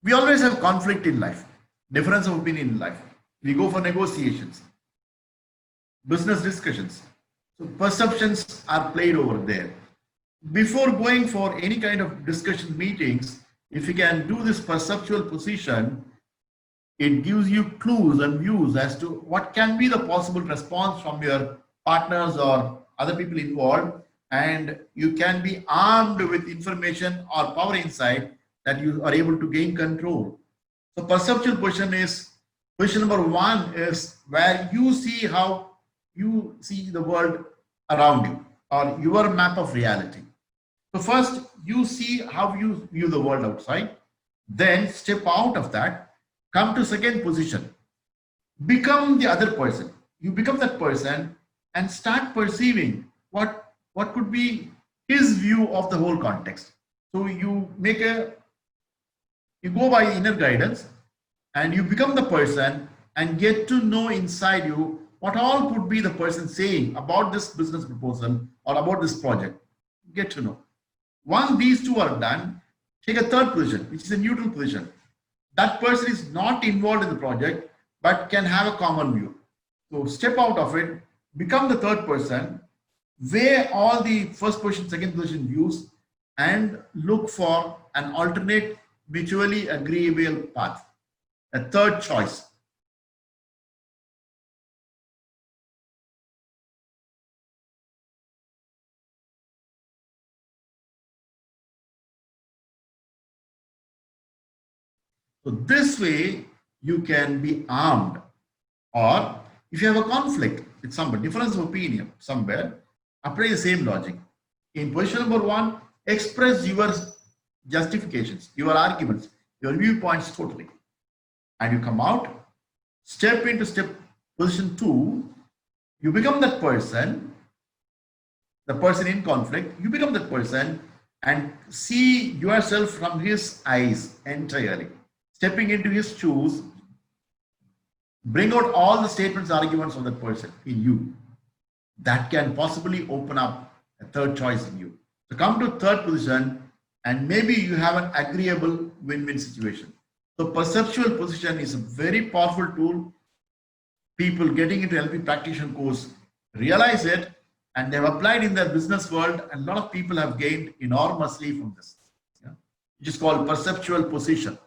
We always have conflict in life, difference of opinion in life. We go for negotiations, business discussions. So perceptions are played over there. Before going for any kind of discussion meetings, if you can do this perceptual position, it gives you clues and views as to what can be the possible response from your partners or other people involved, and you can be armed with information or power insight that you are able to gain control. So perceptual position number one is where you see how you see the world around you or your map of reality. So first you see how you view the world outside, then step out of that, come to second position, become the other person. You become that person and start perceiving what could be his view of the whole context. So you go by inner guidance and you become the person and get to know inside you what all could be the person saying about this business proposal or about this project. Get to know. Once these two are done, take a third position, which is a neutral position. That person is not involved in the project, but can have a common view. So step out of it, become the third person, weigh all the first position, second position views, and look for an alternate, mutually agreeable path, a third choice. So this way you can be armed, or if you have a conflict with somebody, difference of opinion somewhere, apply the same logic. In position number one, express your justifications, your arguments, your viewpoints totally. And you come out, step into step position two, you become that person, the person in conflict, you become that person and see yourself from his eyes entirely. Stepping into his shoes, bring out all the statements, arguments of that person in you. That can possibly open up a third choice in you. So come to third position and maybe you have an agreeable win-win situation. So perceptual position is a very powerful tool. People getting into LP practitioner course realize it and they've applied in their business world, and a lot of people have gained enormously from this. Yeah? Which is called perceptual position.